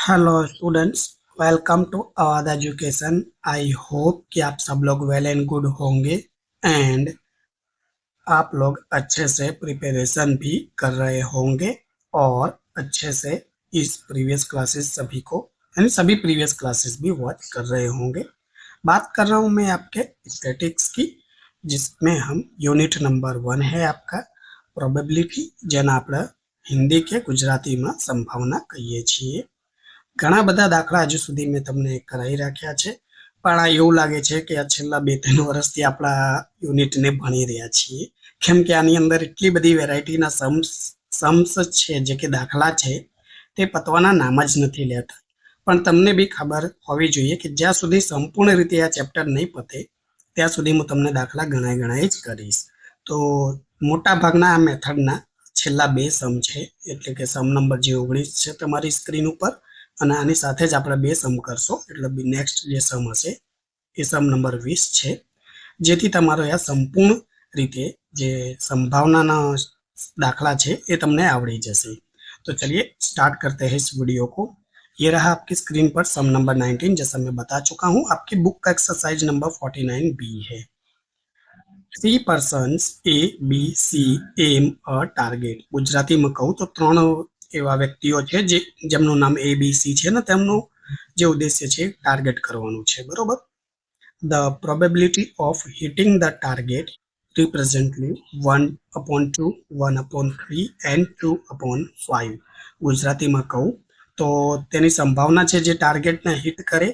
Hello students, welcome to Awadh education. I hope कि आप सब लोग वेल एंड गुड होंगे एंड आप लोग अच्छे से प्रिपरेशन भी कर रहे होंगे और अच्छे से इस प्रीवियस क्लासेस सभी को यानी सभी प्रीवियस क्लासेस भी वॉच कर रहे होंगे। बात कर रहा हूँ मैं आपके स्टैटिक्स की, जिसमें हम यूनिट नंबर 1 है आपका પ્રોબેબિલિટી, જેને આપણે હિન્દી કે ગુજરાતીમાં સંભાવના કહીએ છીએ। ઘણા બધા દાખલા હજુ સુધી મેં તમને કરાવી રાખ્યા છે, પણ આ એવું લાગે છે કે આ છેલ્લા 2-3 વર્ષથી આપણા યુનિટને ભણી રહ્યા છીએ, કેમ કે આની અંદર એટલી બધી વેરાયટીના सम्स છે, જે કે દાખલા છે તે પતવાના નામ જ નથી લેતા। પણ તમને બી ખબર હોવી જોઈએ કે જ્યાં સુધી સંપૂર્ણ રીતે આ ચેપ્ટર નહીં પતે ત્યાં સુધી હું તમને દાખલા ગણાય જ કરીશ। તો મોટા ભાગના આ મેથડના છેલ્લા 2 સમ છે, એટલે કે સમ નંબર જે 19 છે તમારી સ્ક્રીન ઉપર, અને આની સાથે જ આપણે 2 સમ કરશો એટલે નેક્સ્ટ જે સમ હશે એ સમ નંબર 20 છે, જેથી તમારો આ સંપૂર્ણ રીતે જે संभावना दाखला है ये तमने आवड़ी जैसे। तो चलिए स्टार्ट करते हैं इस वीडियो को। ये रहा आपकी स्क्रीन पर सम नंबर 19, जैसा मैं बता चुका हूँ। आपकी बुक का एक्सरसाइज नंबर 49B है। 3 persons A, B, C aim a target। Gujarati में कहूँ तो 3 एवा व्यक्तिओ छे जे जेमनुं नाम A, B, C छे ने तेमनुं जे उद्देश्य छे टार्गेट करवानुं छे, बरोबर। The probability of hitting the target represently 1/2, 1/3 and 2/5। Gujarati में कहूँ तो तेनी संभावना छे जे टार्गेट ने हिट करे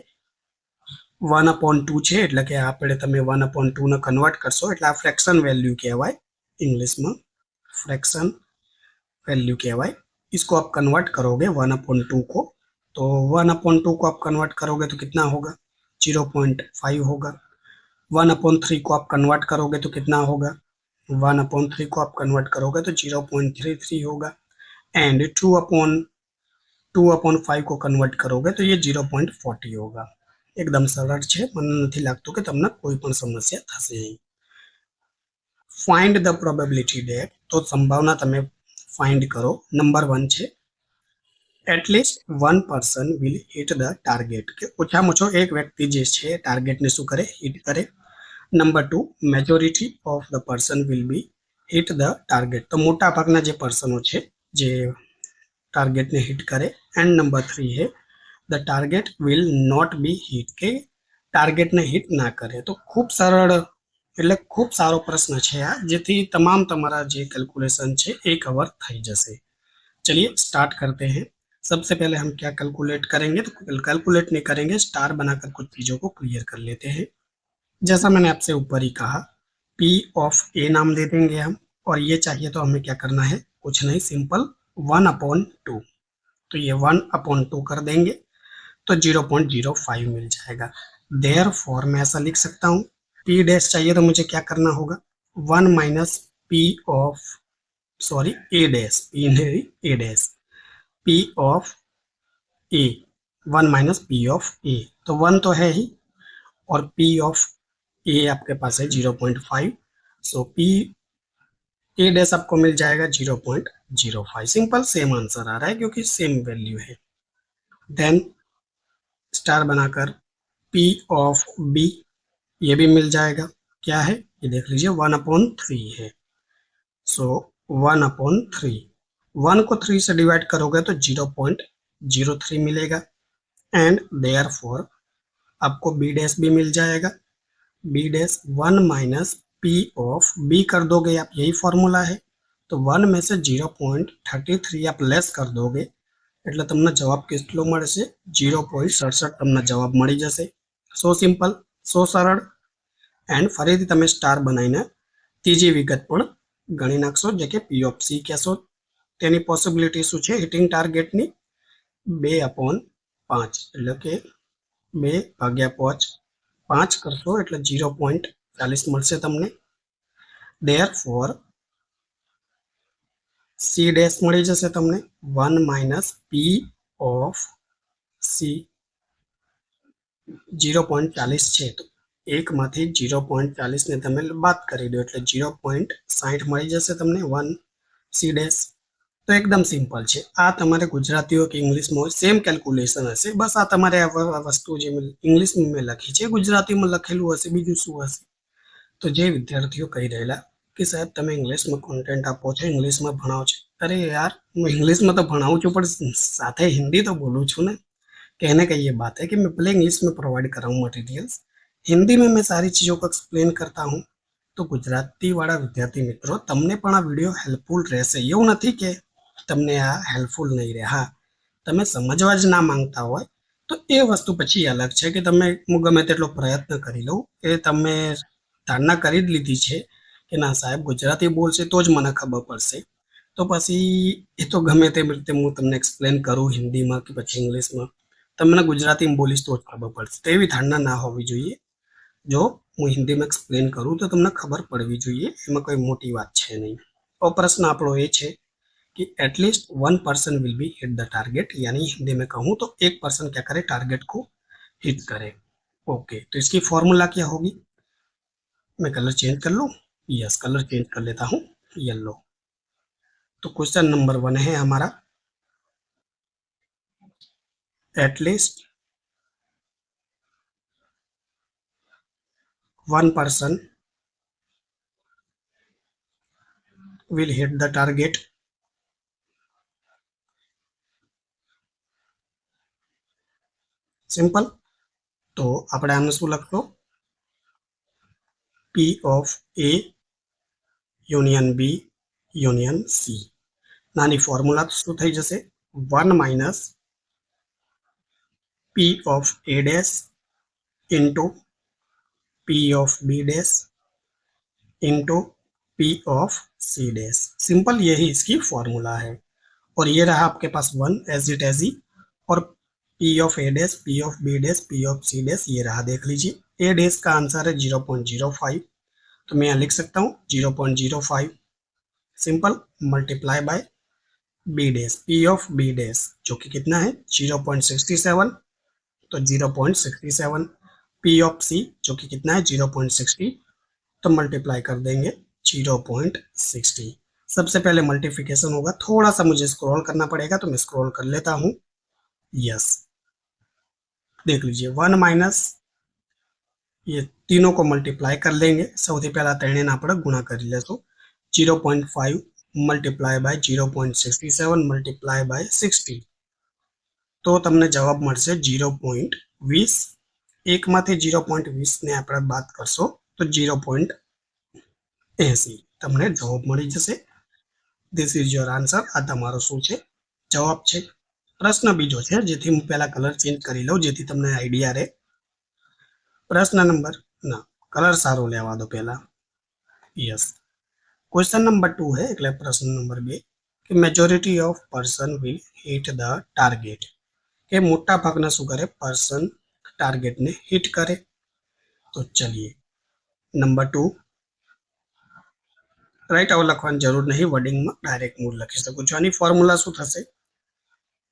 1/2 छे, એટલે કે આપણે તમે 1/2 ને કન્વર્ટ કરશો એટલે આ ફ્રેક્શન વેલ્યુ કહેવાય, इंग्लिश में फ्रैक्शन वैल्यू कहवाय। इसको आप कन्वर्ट करोगे 1/2 को, तो 1/2 को आप कन्वर्ट करोगे तो कितना होगा 0.5 होगा। 1/3 को आप कन्वर्ट करोगे तो कितना होगा 1/3 को आप कन्वर्ट करोगे तो 0.33 होगा। एंड 2/5 को कन्वर्ट करोगे तो ये 0.40 होगा। एकदम सरल है, मन नहीं लगता कि तमने कोई पण समस्या थशे। फाइंड द प्रोबेबिलिटी डेट, तो संभावना तमे फाइंड करो। नंबर 1 छे at least 1 person will hit the target, के ओछामां ओछो एक व्यक्ति जे छे टार्गेट ने शुं करे हिट करे। Number 2 majority of the person will be hit the target, तो मोटा भागना जे पर्सनो छे जे टार्गेट ने हिट करे। एंड नंबर 3 है the target will not be hit, के टार्गेट ने हिट ना करे। तो खूब सरल એટલે ખૂબ સારો પ્રશ્ન છે આ, જેથી તમામ તમારા જે કેલ્ક્યુલેશન છે એ કવર થઈ જશે। चलिए स्टार्ट करते हैं। सबसे पहले हम क्या कैलकुलेट करेंगे, तो कैलकुलेट नहीं करेंगे, स्टार बनाकर कुछ चीज़ों को क्लियर कर लेते हैं। जैसा मैंने आपसे ऊपर ही कहा, P ऑफ A नाम दे देंगे हम, और ये चाहिए तो हमें क्या करना है, कुछ नहीं, सिंपल 1/2, तो ये 1/2 कर देंगे तो 0.05 मिल जाएगा। देयरफॉर मैं ऐसा लिख सकता हूँ, P डैश चाहिए तो मुझे क्या करना होगा 1 minus P of sorry A dash, P नहीं A dash, P of A 1 minus P of A, तो 1 तो है ही और P ऑफ A आपके पास है 0.5, सो P A डैश आपको मिल जाएगा 0.05। सिंपल सेम आंसर आ रहा है क्योंकि सेम वैल्यू है। देन स्टार बनाकर P ऑफ B ये भी मिल जाएगा, क्या है ये देख लीजिए 1/3 है, सो 1/3, 1 को 3 से डिवाइड करोगे तो 0.03 मिलेगा। एंड देयरफॉर आपको B डैश भी मिल जाएगा, B dash 1 minus P of B कर दोगे आप, यही फॉर्मूला है, तो 1 में से 0.33 आप लेस कर दोगे એટલે તમને જવાબ કેટલો મળશે 0.67 તમને જવાબ મળી જશે। સો સિમ્પલ, સો સરળ। एंड फरीथी तमे स्टार बनाईने तीजी विगत पण गणी नाखशो, जे के P ऑफ C कहेशो। तेनी पॉसिबिलिटी शुं छे हिटिंग टार्गेटनी 2/5 એટલે કે 2/5 करशो એટલે 0.40 મળશે તમને। देयरफॉर C डैश मळी जशे तमने 1 माइनस P ऑफ C 0.40 छे, तो 1 मांथी 0.40 ने तमे बात करी दो એટલે 0.60 मळी जशे तमने 1 C डैश। તો એકદમ સિમ્પલ છે. આ તમારે ગુજરાતી હોય કે ઇંગ્લિશમાં હોય સેમ કેલ્ક્યુલેશન હશે. બસ આ તમારે આ વસ્તુ જે ઇંગ્લિશમાં મેં લખી છે ગુજરાતીમાં લખેલું હશે, બીજું શું હશે. તો જે વિદ્યાર્થીઓ કહી રહેલા કે સાહેબ તમે ઇંગ્લિશમાં કોન્ટેન્ટ આપો છો, ઇંગ્લિશમાં ભણાવો છો, અરે યાર હું इंग्लिश में तो भणाऊं છું પણ સાથે હિન્દી તો બોલું છું ને. कहने का ये बात है कि मैं भले इंग्लिश में प्रोवाइड कर रहा हूँ मटेरियल्स, हिंदी में मैं सारी चीज़ों को एक्सप्लेन करता हूँ. તો ગુજરાતીવાળા વિદ્યાર્થી મિત્રો તમને પણ આ વિડીયો હેલ્પફુલ રહેશે. એવું નથી કે તમને આ હેલ્પફુલ નહીં રહે. હા, તમે સમજવા જ ના માંગતા હોય તો એ વસ્તુ પછી અલગ છે કે તમે હું ગમે તેટલો પ્રયત્ન કરી લઉં એ તમે ધારણા કરી જ લીધી છે કે ના સાહેબ ગુજરાતી બોલશે તો જ મને ખબર પડશે. તો પછી એ તો ગમે તે રીતે હું તમને એક્સપ્લેન કરું હિન્દીમાં કે પછી ઇંગ્લિશમાં, તમને ગુજરાતીમાં બોલીશ તો જ ખબર પડશે. તો એવી ધારણા ના હોવી જોઈએ. જો હું હિન્દીમાં એક્સપ્લેન કરું તો તમને ખબર પડવી જોઈએ, એમાં કોઈ મોટી વાત છે નહીં. તો પ્રશ્ન આપણો એ છે कि at least 1% will be hit the target, यानी हिंदी में कहूँ तो 1% क्या करे, टारगेट को हिट करे. ओके, तो इसकी फॉर्मूला क्या होगी. मैं कलर चेंज कर लूँ. यस, कलर चेंज कर लेता हूँ, येलो. तो क्वेश्चन नंबर 1 है हमारा, at least 1% will hit the target. Simple. तो આપણે આને શું લખતો, P of A union B union C. નાની ફોર્મ્યુલા તો શું થઈ જશે, 1 minus P of A dash into P of B dash into P of C dash. Simple, यही इसकी फॉर्मूला है. और ये रहा आपके पास 1 एज इट एज ही. और P of A dash, P of B dash, P of C dash ये रहा, देख लीजिए. A डैश का आंसर है 0.05, तो मैं यहाँ लिख सकता हूँ 0.05. Simple, multiply by B dash, P of B dash जो कि कितना है 0.67, तो 0.67. P ऑफ C जो कि कितना है 0.60, तो मल्टीप्लाई कर देंगे 0.60. सबसे पहले मल्टीप्लिकेशन होगा, थोड़ा सा मुझे स्क्रॉल करना पड़ेगा तो मैं स्क्रॉल कर लेता हूँ. यस, देख लीजिए 1 माइनस ये तीनों को मल्टीप्लाई कर लेंगे. સૌથી પહેલા ત્રણેયને આપણે ગુણા કરી લેશું. 0.5 મલ્ટીપ્લાય બાય 0.67 મલ્ટીપ્લાય બાય 60, તો તમને જવાબ મળશે 0.20. એકમાંથી 0.20 ને આપણે બાદ કરશો તો 0.80 તમને જવાબ મળી જશે. This is your answer. આ તમારો શું છે, જવાબ છે. પ્રશ્ન બીજો છે, જેથી હું પહેલા કલર ચેન્જ કરી લઉં જેથી તમને આઈડિયા રહે. પ્રશ્ન નંબર, ના કલર સારો લેવા દો પહેલા. યસ, ક્વેશ્ચન નંબર 2 है, એટલે પ્રશ્ન નંબર 2 કે majority of person will hit the target. કે મોટા ભાગના શું કરે, પર્સન ટાર્ગેટને હિટ કરે. તો ચલિए નંબર 2 રાઈટ. આવું લખવાની જરૂર નહીં, વર્ડિંગમાં ડાયરેક્ટ હું લખી શકું છું. આની ફોર્મ્યુલા શું થશે,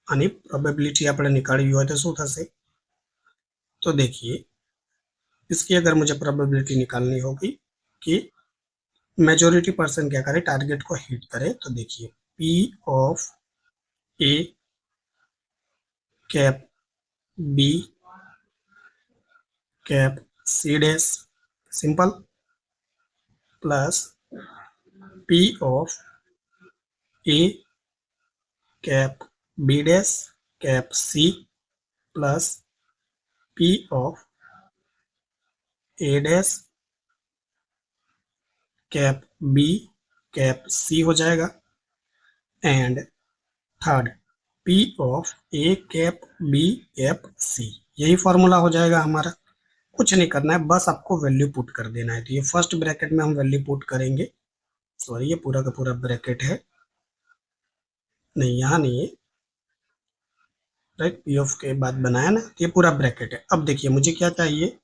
આની પ્રોબેबिलिटी આપણે निकालवी હોય તો શું થશે. तो देखिए इसकी अगर मुझे प्रोबेबिलिटी निकालनी होगी कि मेजोरिटी पर्सन क्या करे, टारगेट को हिट करे, तो देखिए P of A cap B cap C dash, simple, plus P of A cap B dash cap C plus P of A dash cap B cap C हो जाएगा. And third P of A cap B cap C, यही formula हो जाएगा हमारा. कुछ नहीं करना है, बस आपको वैल्यू पुट कर देना है. तो ये फर्स्ट ब्रैकेट में हम वैल्यू पुट करेंगे. सॉरी, ये पूरा का पूरा ब्रैकेट है, नहीं यहाँ नहीं है, राइट. पी ऑफ के बाद बनाया ना, तो ये पूरा ब्रैकेट है. अब देखिए मुझे क्या चाहिए,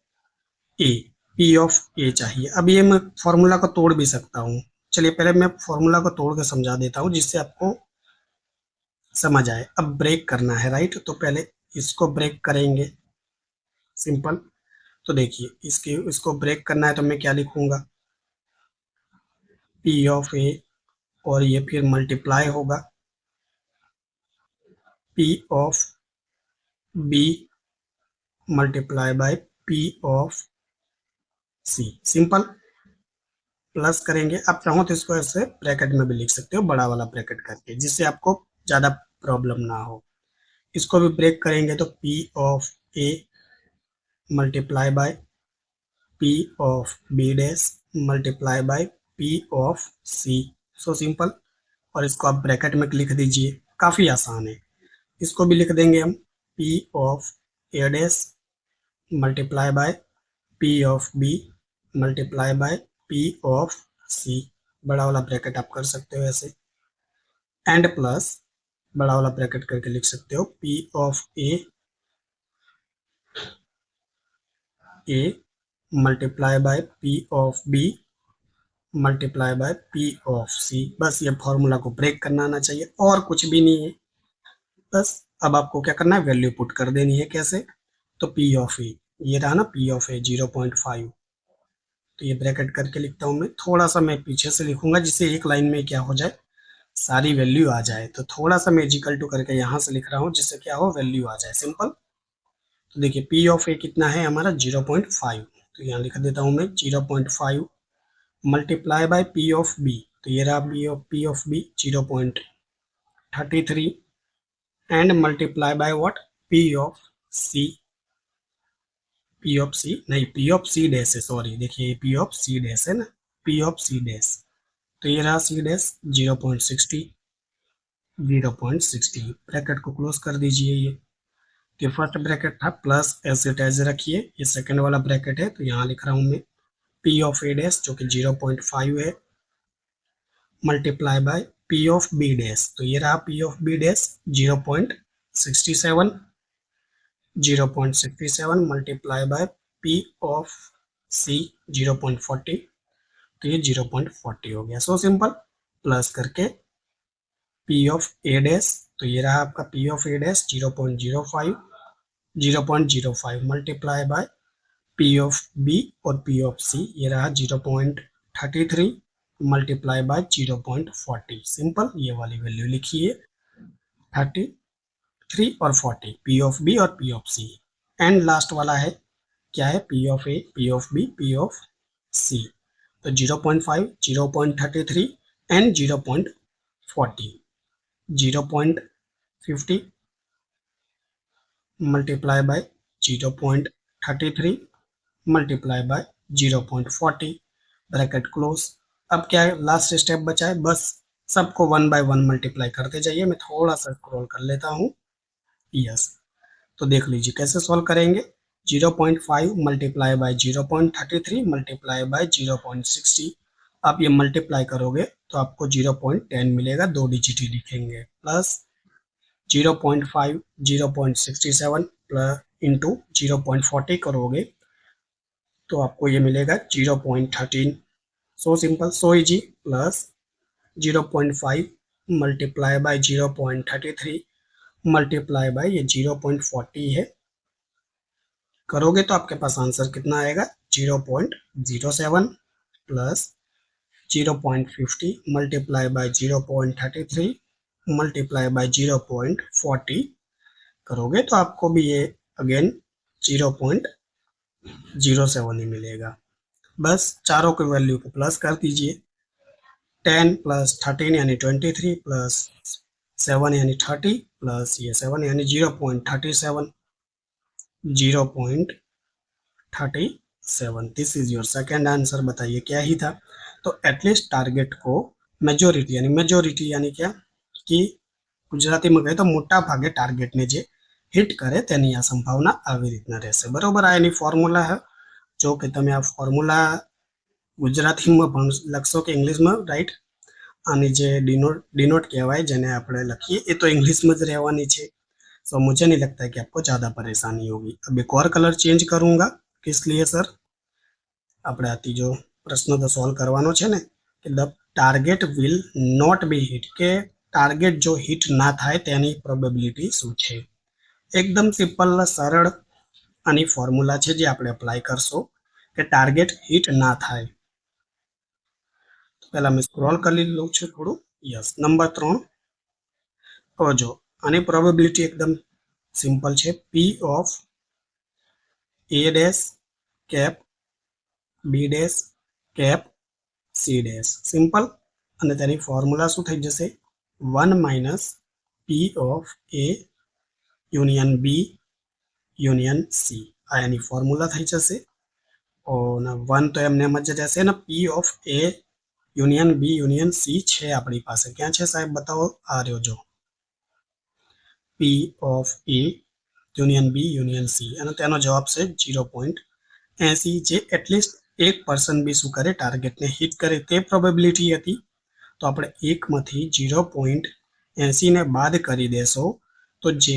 ए, पी ऑफ ए चाहिए. अब ये मैं फॉर्मूला को तोड़ भी सकता हूँ. चलिए पहले मैं फॉर्मूला को तोड़ कर समझा देता हूँ जिससे आपको समझ आए. अब ब्रेक करना है, राइट. तो पहले इसको ब्रेक करेंगे, सिंपल. तो देखिए इसको ब्रेक करना है तो मैं क्या लिखूंगा, P ऑफ ए, और ये फिर मल्टीप्लाई होगा P of B multiply by P of C। Simple. Plus करेंगे, आप चाहो तो इसको ऐसे ब्रैकेट में भी लिख सकते हो, बड़ा वाला ब्रैकेट करके, जिससे आपको ज़्यादा प्रॉब्लम ना हो। इसको भी ब्रेक करेंगे तो P of A multiply by P of B dash multiply by P of C। So simple. और इसको आप ब्रैकेट में लिख दीजिए, काफ़ी आसान है। इसको भी लिख देंगे हम, P of A dash multiply by P of B multiply by P of C। बड़ा वाला ब्रैकेट आप कर सकते हो ऐसे, एंड प्लस बड़ा वाला ब्रैकेट करके लिख सकते हो P of A multiply by P of B multiply by P of C। बस ये फॉर्मूला को ब्रेक करना आना चाहिए, और कुछ भी नहीं है। बस अब आपको क्या करना है, वैल्यू पुट कर देनी है। कैसे? तो P of A, ये रहा ना P of A 0.5, तो ये ब्रैकेट करके लिखता हूँ मैं। थोड़ा सा मैं पीछे से लिखूंगा जिससे एक लाइन में क्या हो जाए, सारी वैल्यू आ जाए। तो थोड़ा सा मैं इक्वल टू करके यहाँ से लिख रहा हूँ, जिससे क्या हो, वैल्यू आ जाए। सिंपल। तो देखिए P of A कितना है हमारा, 0.5, तो यहाँ लिख देता हूँ मैं 0.5 multiply by P of B, तो ये रहा P of B 0.33 and multiply by what, P of C, P of C नहीं, P of C डैश है, सॉरी, देखिए P of C डैश है ना, P of C डैश, तो ये रहा C डैश 0.60, 0.60। ब्रैकेट को क्लोज कर दीजिए। ये फर्स्ट ब्रैकेट था, प्लस एज इट एज रखिए। ये सेकंड वाला ब्रैकेट है, तो यहाँ लिख रहा हूँ मैं P of A डैश जो कि 0.5 है multiply by P of B dash, तो ये रहा P of B dash 0.67, 0.67 multiply by P of C 0.40, तो ये 0.40 हो गया। So simple. प्लस करके P of A डैश, तो ये रहा आपका P of A dash 0.05, 0.05 multiply by P of B और P of C, ये रहा 0.33 मल्टीप्लाई बाय 0.40। सिंपल। ये वाली वैल्यू लिखिए 33 और 40, P of B और P of C। And last वाला है, क्या है, P of A, P of B, P of C। तो 0.5, 0.33 and 0.40, 0.50 multiply by 0.33 multiply by 0.40, bracket close. अब क्या है, लास्ट स्टेप बचा है, बस सबको 1 बाय 1 मल्टीप्लाई करते जाइए। मैं थोड़ा सा स्क्रॉल कर लेता हूँ। यस, तो देख लीजिए कैसे सॉल्व करेंगे। 0.5 मल्टीप्लाई बाय 0.33 मल्टीप्लाई बाय 0.60, आप ये मल्टीप्लाई करोगे तो आपको 0.10 मिलेगा, 2 डिजिट ही लिखेंगे। प्लस 0.5 0.67 प्लस इंटू 0.40 करोगे तो आपको ये मिलेगा 0.13। So simple, so easy. Plus 0.5 multiply by 0.33 multiply by ये 0.40 है, करोगे तो आपके पास आंसर कितना आएगा, 0.07 plus 0.50 multiply by 0.33 multiply by 0.40 करोगे तो आपको भी ये अगेन 0.07 ही मिलेगा। बस चारों की वैल्यू को प्लस कर दीजिए। 10 प्लस 13 यानी 23 प्लस 7 यानी 30 प्लस ये 7 यानी 0.37, 0.37। This is your second answer. बताइए क्या ही था। तो एटलीस्ट टारगेट को मेजोरिटी यानी क्या कि ગુજરાતીમાં કહે તો મોટા ભાગે ટાર્ગેટને જે હિટ કરે તેની આ સંભાવના આવી રીતના રહેશે, બરોબર। આ એની ફોર્મ્યુલા છે, જો કે તમે આ ફોર્મ્યુલા ગુજરાતીમાં લખશો કે ઇંગ્લિશમાં, રાઈટ। આની જે डिनोट કહેવાય જેને આપણે લખીએ એ તો इंग्लिश में જ રહેવાની છે। सो मुझे नहीं लगता है कि आपको ज़्यादा परेशानी होगी। अब एक और कलर चेंज करूँगा, किस लिए सर, આપણે આ ત્રીજો પ્રશ્ન તો સોલ્વ કરવાનો છે ને કે the target will not be hit, કે ટાર્ગેટ જો હિટ ના થાય તેની પ્રોબેબિલિટી શું છે। એકદમ સિમ્પલ સરળ આની ફોર્મ્યુલા છે જે આપણે એપ્લાય કરશો કે ટાર્ગેટ હિટ ના થાય। પહેલા મેં સ્ક્રોલ કરી લઉં છું થોડું। યસ, નંબર 3 હવે જો આની પ્રોબેબિલિટી એકદમ સિમ્પલ છે, P of A dash cap B dash cap C dash, simple. અને તેની ફોર્મ્યુલા શું થઈ જશે, 1 minus P of A union B union C, આ એની ફોર્મ્યુલા થઈ જશે. અને 1 તો એમને એમ જ રહેશે ને, P of A union B union C છે આપણી પાસે. ક્યાં છે સાહેબ બતાવો, આ રહ્યો જો, P of A union B union C, અને તેનો જવાબ છે 0.80, જે એટલીસ્ટ 1% બી શું કરે, ટાર્ગેટને હિટ કરે તે પ્રોબેબિલિટી હતી. તો આપણે 1માંથી 0.80 ને બાદ કરી દેશો તો જે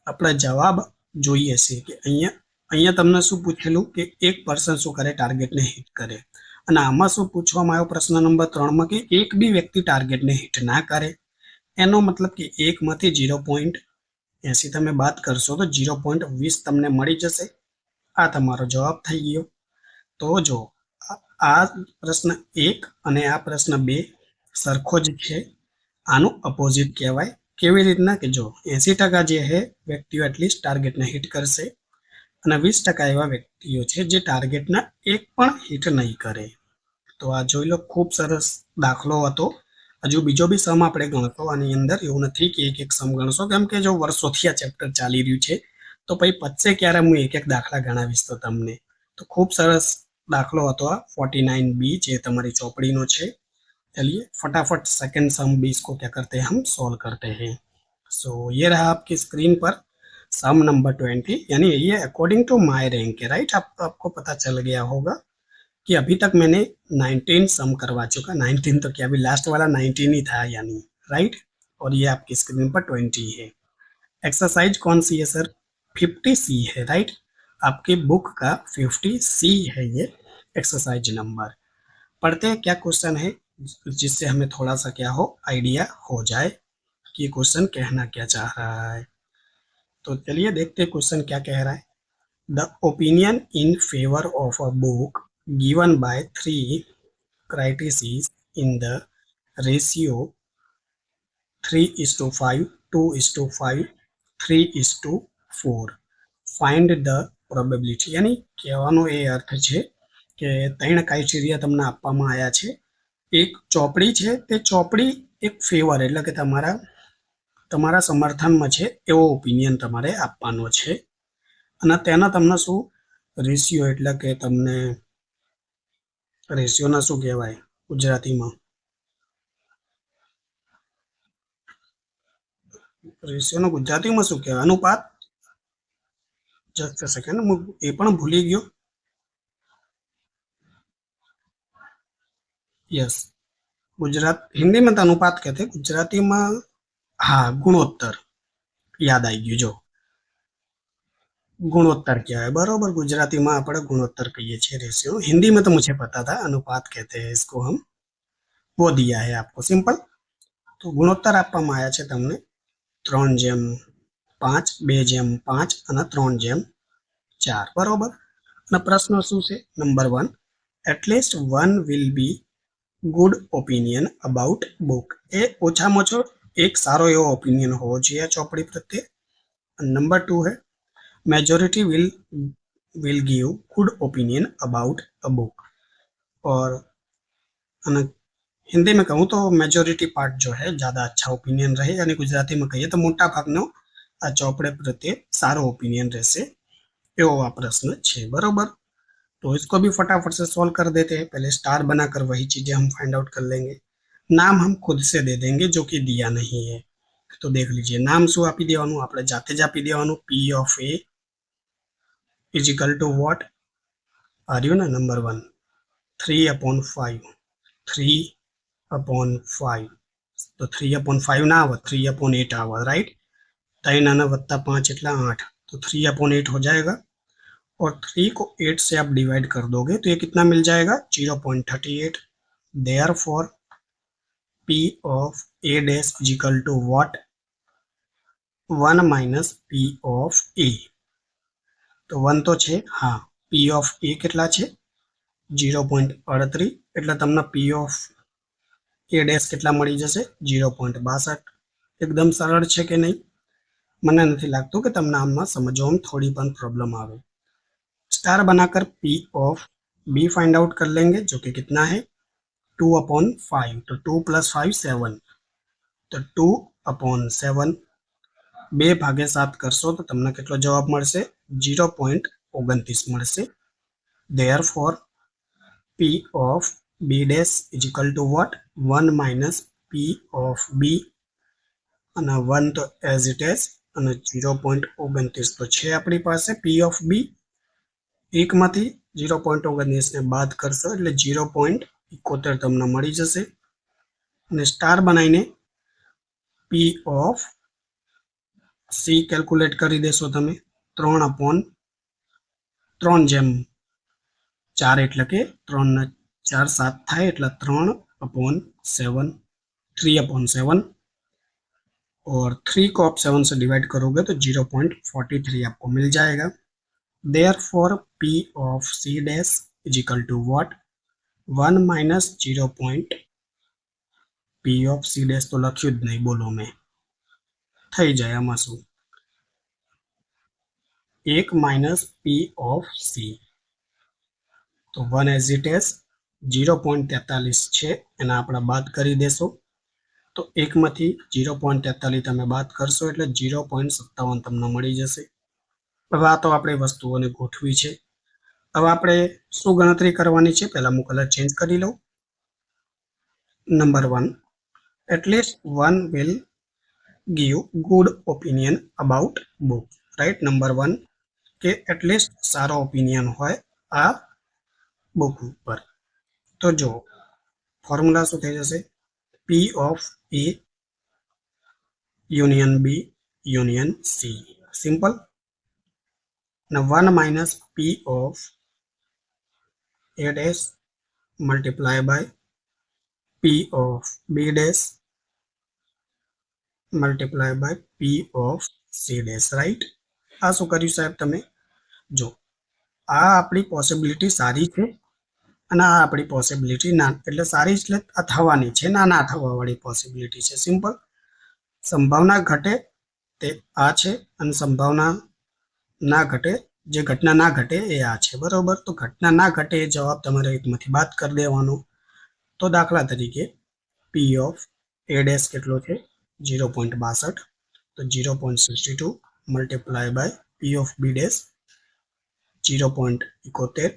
આપણા જવાબ જોઈએ છે કે અહીંયા તમને શું પૂછેલું કે 1% શું કરે, ટાર્ગેટને હિટ કરે. અને આમાં શું પૂછવામાં આવ્યો પ્રશ્ન નંબર 3માં કે એક બી વ્યક્તિ ટાર્ગેટને હિટ ના કરે. એનો મતલબ કે 1માંથી 0.80 તમે બાદ કરશો તો 0.20 તમને મળી જશે. આ તમારો જવાબ થઈ ગયો. તો જો આ પ્રશ્ન 1 અને આ પ્રશ્ન 2 સરખો જ છે, આનું અપોઝિટ કહેવાય. કેવી રીતના કે જો 80% જે છે વ્યક્તિઓ એટલીસ્ટ ટાર્ગેટને હિટ કરશે અને 20% એવા વ્યક્તિઓ છે જે ટાર્ગેટના એક પણ હિટ નહીં કરે. તો આ જોઈ લો, ખૂબ સરસ દાખલો હતો. હજુ બીજો બી સમ આપણે ગણતો આની અંદર, એવું નથી કે એક સમ ગણશો, કેમ કે જો વર્ષોથી આ ચેપ્ટર ચાલી રહ્યું છે તો પછી પતશે ક્યારે હું એક દાખલા ગણાવીશ તો તમને. તો ખૂબ સરસ દાખલો હતો આ 49B, જે તમારી ચોપડીનો છે. चलिए फटाफट सेकंड सम भी इसको क्या करते हैं, हम सॉल्व करते हैं. सो ये रहा आपकी स्क्रीन पर सम नंबर 20, यानी ये अकॉर्डिंग टू माय रैंक है, राइट. आपको पता चल गया होगा कि अभी तक मैंने 19 सम करवा चुका. 19 तो क्या, अभी लास्ट वाला 19 ही था यानी, राइट. और ये आपकी स्क्रीन पर 20 है. एक्सरसाइज कौन सी है सर, 50C है, राइट. आपके बुक का 50C है ये एक्सरसाइज नंबर. पढ़ते हैं क्या क्वेश्चन है, जिससे हमें थोड़ा सा क्या हो, आइडिया हो जाए कि ये क्वेश्चन कहना क्या चाह रहा है. तो चलिए देखते हैं क्वेश्चन क्या कह रहा है. The opinion in favour of a book given by 3 criteria in the ratio 3:5, 2:5, 3:4. Find the probability. यानी કહેવાનો એ અર્થ છે કે 3 ક્રાઇટેરિયા તમને આપવામાં આવ્યા છે. એક ચોપડી છે, તે ચોપડી એક ફેવર એટલે કે તમારા સમર્થનમાં છે એવો ઓપિનિયન તમારે આપવાનો છે. અને તેના તમને શું રેશિયો, એટલે કે તમને રેશિયોના શું કહેવાય ગુજરાતીમાં, રેશિયોનો ગુજરાતીમાં શું કહેવાય, અનુપાત. જસ્ટ અ સેકન્ડ, હું એ પણ ભૂલી ગયો. यस, गुजरात हिंदी में तो अनुपात कहते हैं, गुजराती में हाँ गुणोत्तर. याद आई गયું જો, गुणोत्तर क्या है, बराबर. गुजराती में આપણે गुणोत्तर कहिए છીએ रेशियो. हिंदी में तो मुझे पता था, अनुपात कहते हैं इसको हम. वो दिया है आपको सिंपल. तो गुणोत्तर આપવામાં આવ્યા છે તમને 3:5, 2:5 અને 3:4, બરોબર. અને પ્રશ્ન શું છે, number 1, at least one will be good opinion about book. એ ઓછામાં ઓછો એક સારો એવો ઓપિનિયન હોવો જોઈએ ચોપડી પ્રત્યે. નંબર 2 है majority will give good opinion about a book. और हिंदी में कहूँ तो मेजोरिटी पार्ट जो है ज़्यादा अच्छा ओपिनियन रहे, यानी गुजराती में कहिए तो मोटा भागनो आ ચોપડે પ્રત્યે સારો ઓપિનિયન રહેશે એવો આ પ્રશ્ન છે, બરોબર. तो इसको भी फटाफट से सॉल्व कर देते हैं. पहले स्टार बनाकर वही चीजें हम फाइंड आउट कर लेंगे. नाम हम खुद से दे देंगे जो कि दिया नहीं है. तो देख लीजिए, नाम શું આપી દેવાનું, આપણે જાતે જ આપી દેવાનું. P of A is equal to what, આ રહ્યું ને નંબર 1, 3/5, 3/5. તો 3/5 ના આવે, 3/8 આવે, राइट. 3 અને વત્તા 5 એટલે 8, तो 3/8 हो जाएगा. और 3 को 8 से आप डिवाइड कर दोगे तो ये कितना मिल जाएगा, 0.38. Therefore P of A dash is equal to what, 1 minus P of A. तो 1 तो છે, हाँ. P of A કેટલા છે, 0.38. એટલે તમને P of A dash કેટલા મળી જશે, 0.62. એકદમ સરળ છે કે નહીં. મને નથી લાગતું કે તમને આમાં समझવામાં थोड़ी પણ प्रॉब्लम आवे। स्टार बनाकर P of B find out कर लेंगे, जो कि कितना है 2/5। तो 2 + 5 7, तो 2/7 2 ભાગે 7 કરશો તો તમને કેટલો જવાબ મળશે 0.29 મળશે। therefore p of b dash is equal to what 1 minus p of b, અને 1 તો એઝ ઇટ ઇઝ, અને 0.29 તો છે આપણી પાસે p of b। એકમાંથી 0.29 ને બાદ કરશો એટલે 0.71 તમને મળી જશે, અને સ્ટાર બનાવીને p of c કેલ્ક્યુલેટ કરી દેશો તમે 3/3 જેમ 4 એટલે કે 3 ને 4 7 થાય એટલે 3/7, 3/7, और 3 को आप 7 से डिवाइड करोगे तो 0.43 आपको मिल जाएगा। Therefore P of C dash is equal to what 1 minus 0. P of C dash तो लख्યું જ નહીં, બોલો મેં થઈ જાય આમાં શું 1 minus P of C, તો 1 as it is 0.43 છે એના આપણે બાદ કરી દેશો, તો 1 માંથી 0.43 તમે બાદ કરશો એટલે 0.57 તમને મળી જશે। હવે આ તો આપણે વસ્તુઓને ગોઠવી છે। હવે આપણે શું ગણતરી કરવાની છે, પહેલા હું કલર ચેન્જ કરી લઉં। Number 1, at least one will give good opinion about book, right. Number 1 કે એટલીસ્ટ સારો ઓપિનિયન હોય આ બુક ઉપર। તો જો ફોર્મ્યુલા શું થઈ જશે P of A union B union C, simple. અને 1 minus P of A dash multiply by P of B dash multiply by P of C dash, right. આ શું કર્યું સાહેબ તમે જો આ આપણી પોસિબિલિટી સારી છે અને આ આપણી પોસિબિલિટી ના, એટલે સારી એટલે આ થવાની છે, ના થવાવાળી પોસિબિલિટી છે, સિમ્પલ। સંભાવના ઘટે તે આ છે અને સંભાવના ના ઘટે, જે ઘટના ના ઘટે એ આ છે, બરોબર। તો ઘટના ના ઘટે એ જવાબ તમારે એકમાંથી બાદ કરી દેવાનો। તો દાખલા તરીકે P of A dash કેટલો છે 0.62, તો 0.62 multiply by P of B dash 0.71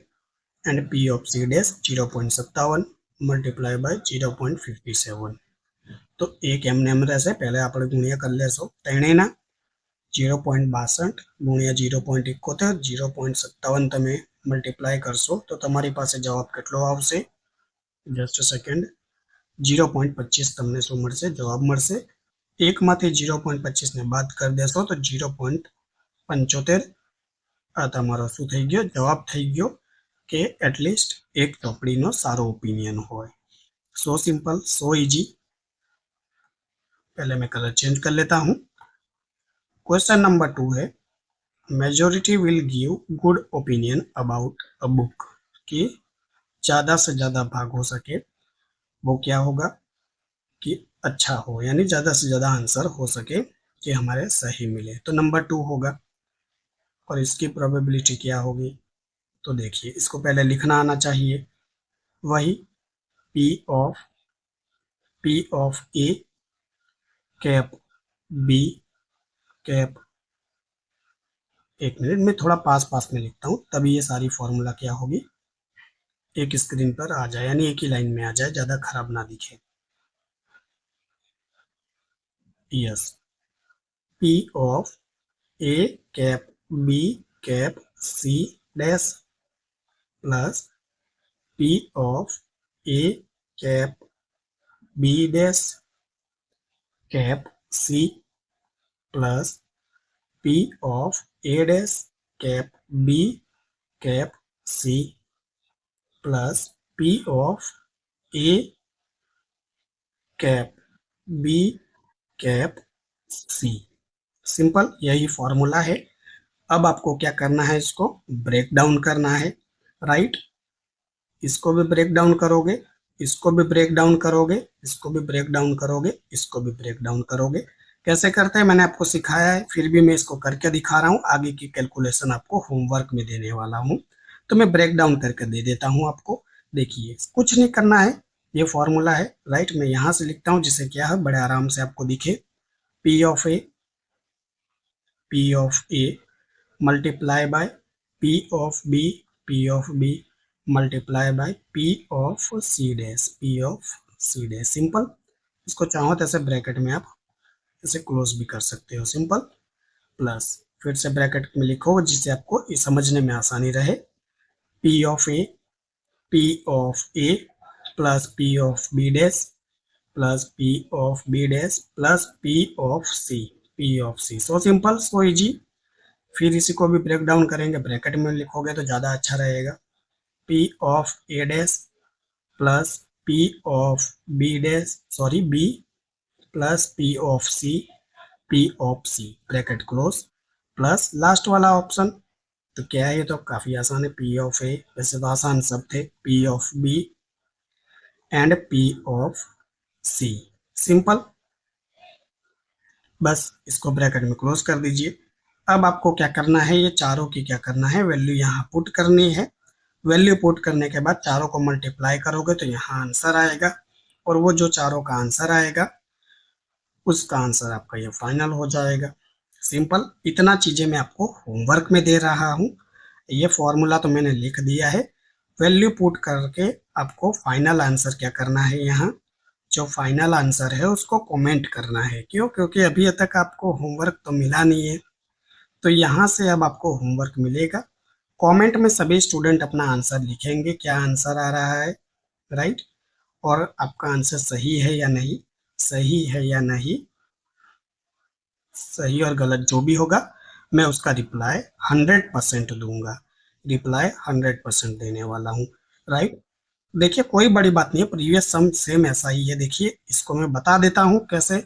and P of C dash 0.57 multiply by 0.57, તો એક એમને એમ રહેશે, પહેલા આપણે ગુણ્યા કરી લેશો ત્રણેયના 0.62 ગુણ્યા 0.71 0.57 તમે મલ્ટીપ્લાય કરશો તો તમારી પાસે જવાબ કેટલો આવશે, જસ્ટ સેકન્ડ, 0.25 તમને શું મળશે જવાબ મળશે। એકમાંથી 0.25 ને બાદ કરી દેશો તો 0.75 આ તમારો શું થઈ ગયો જવાબ થઈ ગયો કે એટલીસ્ટ એક ચોપડીનો સારો ઓપિનિયન હોય। So simple, so easy. पहले मैं कलर चेंज कर लेता हूं। क्वेश्चन नंबर 2 है majority will give good opinion about a book, कि ज्यादा से ज्यादा भाग हो सके वो क्या होगा कि अच्छा हो, यानी ज्यादा से ज्यादा आंसर हो सके कि हमारे सही मिले, तो नंबर 2 होगा। और इसकी प्रोबेबिलिटी क्या होगी, तो देखिए इसको पहले लिखना आना चाहिए, वही P of A cap B cap, एक मिनट में थोड़ा पास में लिखता हूँ तभी ये सारी फॉर्मूला क्या होगी एक स्क्रीन पर आ जाए, यानी एक ही लाइन में आ जाए, ज्यादा खराब ना दिखे। Yes, P of A cap B cap C dash plus P of A cap B dash cap C plus P of A dash cap B cap C plus P of A cap B cap C, simple यही formula है। अब आपको क्या करना है, इसको break down करना है, राइट। इसको भी ब्रेक डाउन करोगे, इसको भी ब्रेक डाउन करोगे, इसको भी ब्रेक डाउन करोगे, इसको भी ब्रेक डाउन करोगे, कैसे करते हैं मैंने आपको सिखाया है, फिर भी मैं इसको करके दिखा रहा हूँ। आगे की कैलकुलेशन आपको होमवर्क में देने वाला हूँ, तो मैं ब्रेक डाउन करके दे देता हूँ आपको। देखिए कुछ नहीं करना है, ये फॉर्मूला है राइट। मैं यहाँ से लिखता हूँ जिससे क्या है बड़े आराम से आपको दिखे। P of A multiply by P of B multiply by P of C dash simple. इसको चाहो तो ऐसे ब्रैकेट में आप इसे क्लोज भी कर सकते हो, सिंपल। प्लस फिर से ब्रैकेट में लिखो जिससे आपको ये समझने में आसानी रहे। P of A plus P of B dash plus P of C so simple so easy. फिर इसी को भी ब्रेक डाउन करेंगे, ब्रैकेट में लिखोगे तो ज़्यादा अच्छा रहेगा। P of A dash plus B plus P of C bracket close plus last वाला ऑप्शन। तो क्या है, ये तो काफी आसान है। P of A वैसे तो आसान सब थे, P of B and P of C simple. बस इसको ब्रैकेट में क्लोज कर दीजिए। अब आपको क्या करना है, ये चारों की क्या करना है, वैल्यू यहाँ पुट करनी है। वैल्यू पुट करने के बाद चारों को मल्टीप्लाई करोगे तो यहाँ आंसर आएगा, और वो जो चारों का आंसर आएगा उसका आंसर आपका ये फाइनल हो जाएगा। सिंपल, इतना चीजें मैं आपको होमवर्क में दे रहा हूँ। ये फॉर्मूला तो मैंने लिख दिया है। वैल्यू पुट करके आपको फाइनल आंसर क्या करना है, यहाँ जो फाइनल आंसर है उसको कमेंट करना है। क्यों? क्योंकि अभी तक आपको होमवर्क तो मिला नहीं है, तो यहाँ से अब आपको होमवर्क मिलेगा। कमेंट में सभी स्टूडेंट अपना आंसर लिखेंगे, क्या आंसर आ रहा है राइट, और आपका आंसर सही है या नहीं, सही है या नहीं, सही और गलत जो भी होगा मैं उसका रिप्लाई 100% दूंगा। रिप्लाई 100% देने वाला हूँ राइट। देखिए कोई बड़ी बात नहीं है, प्रीवियस सम सेम ऐसा ही है। देखिए इसको मैं बता देता हूँ कैसे।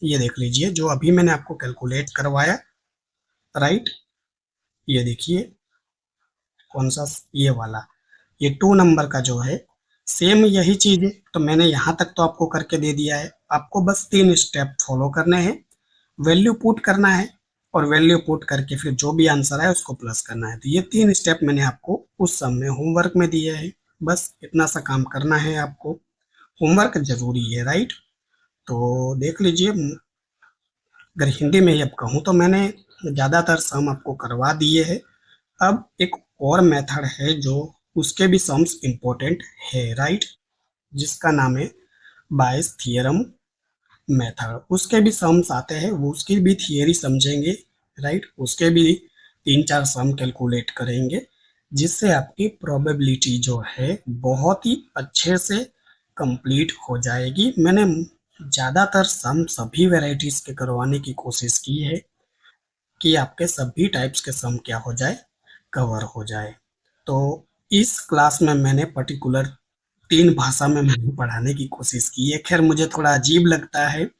ये देख लीजिए जो अभी मैंने आपको कैलकुलेट करवाया राइट, ये देखिए कौन सा, ये वाला, ये 2 नंबर का जो है सेम यही चीज है। तो मैंने यहाँ तक तो आपको करके दे दिया है, आपको बस 3 स्टेप फॉलो करने हैं। वैल्यू पुट करना है, और वैल्यू पुट करके फिर जो भी आंसर आए उसको प्लस करना है। तो ये 3 स्टेप मैंने आपको उस सम में होमवर्क में दिए हैं। बस इतना सा काम करना है आपको। होमवर्क जरूरी है राइट। तो देख लीजिए, अगर हिंदी में ही अब कहूँ तो मैंने ज़्यादातर सम आपको करवा दिए हैं। अब एक और मेथड है जो उसके भी सम्स इम्पोर्टेंट है राइट, जिसका नाम है बायस थियरम मेथड। उसके भी सम्स आते हैं, वो उसकी भी थियरी समझेंगे राइट, उसके भी 3-4 सम कैलकुलेट करेंगे, जिससे आपकी प्रोबेबिलिटी जो है बहुत ही अच्छे से कंप्लीट हो जाएगी। मैंने ज़्यादातर सम सभी वेराइटीज़ के करवाने की कोशिश की है कि आपके सभी टाइप्स के सम क्या हो जाए, कवर हो जाए। तो इस क्लास में मैंने पर्टिकुलर 3 भाषा में मैंने पढ़ाने की कोशिश की है। खैर मुझे थोड़ा अजीब लगता है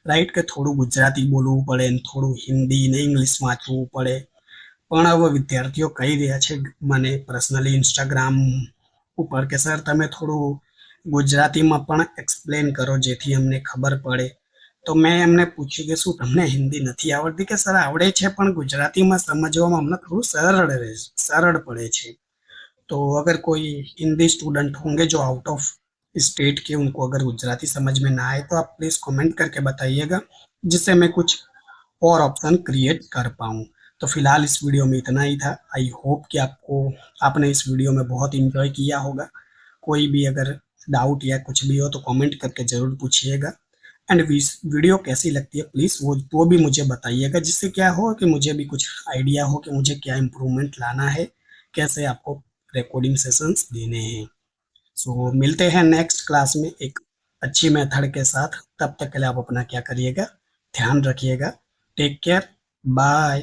રાઈટ, કે થોડું ગુજરાતી બોલવું પડે ને થોડું હિન્દી ને ઇંગ્લિશ વાંચવું પડે, પણ હવે વિદ્યાર્થીઓ કહી રહ્યા છે મને પર્સનલી ઇન્સ્ટાગ્રામ ઉપર કે સર તમે થોડું ગુજરાતીમાં પણ એક્સપ્લેન કરો જેથી અમને ખબર પડે। તો મેં એમને પૂછ્યું કે શું તમને હિન્દી નથી આવડતી, કે સર આવડે છે પણ ગુજરાતીમાં સમજવામાં અમને થોડું સરળ પડે છે। तो अगर कोई हिंदी स्टूडेंट होंगे जो आउट ऑफ स्टेट के, उनको अगर गुजराती समझ में ना आए तो आप प्लीज कमेंट करके बताइएगा, जिससे मैं कुछ और ऑप्शन क्रिएट कर पाऊँ। तो फिलहाल इस वीडियो में इतना ही था। आई होप कि आपने इस वीडियो में बहुत इंजॉय किया होगा। कोई भी अगर डाउट या कुछ भी हो तो कमेंट करके ज़रूर पूछिएगा। एंड वीडियो कैसी लगती है प्लीज़ वो भी मुझे बताइएगा, जिससे क्या हो कि मुझे भी कुछ आइडिया हो कि मुझे क्या इम्प्रूवमेंट लाना है, कैसे आपको रिकॉर्डिंग सेशंस देने हैं। सो मिलते हैं नेक्स्ट क्लास में एक अच्छी मेथड के साथ। तब तक के लिए आप अपना क्या करिएगा, ध्यान रखिएगा। Take care, bye.